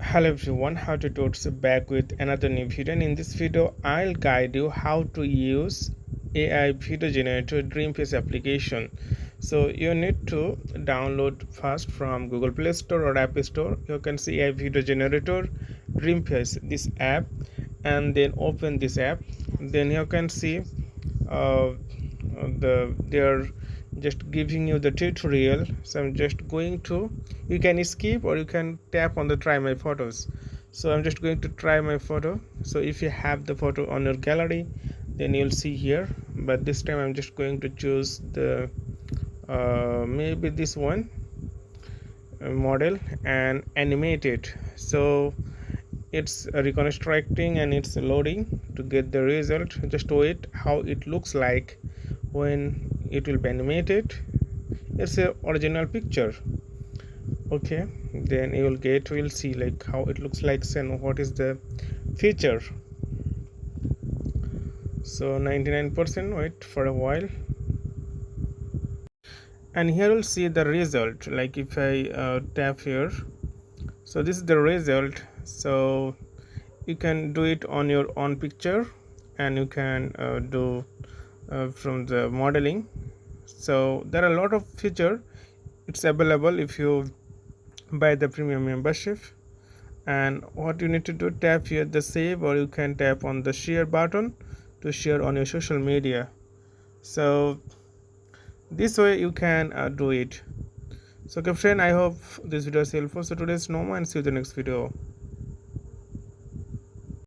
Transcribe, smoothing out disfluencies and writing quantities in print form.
Hello everyone, how to totes back with another new video, and in this video I'll guide you how to use AI video generator DreamFace application. So you need to download first from Google Play Store or App Store. You can see AI video generator DreamFace, this app, and then open this app. Then you can see uh, they're just giving you the tutorial. So I'm just going to, you can skip or you can tap on the try my photos. So I'm just going to try my photo. So if you have the photo on your gallery, then you'll see here, but this time I'm just going to choose the maybe this one model and animate it. So it's reconstructing and it's loading to get the result. Just wait how it looks like when it will be animated. It's a original picture. Okay, then you will see like how it looks like and what is the feature. So 99%, wait for a while, and here you'll see the result. Like if I tap here, so this is the result. So you can do it on your own picture, and you can do from the modeling. So there are a lot of feature. It's available if you buy the premium membership. And what you need to do, tap here the save, or you can tap on the share button to share on your social media. So this way you can do it. So okay friend, I hope this video is helpful. So today's normal, and see you in the next video.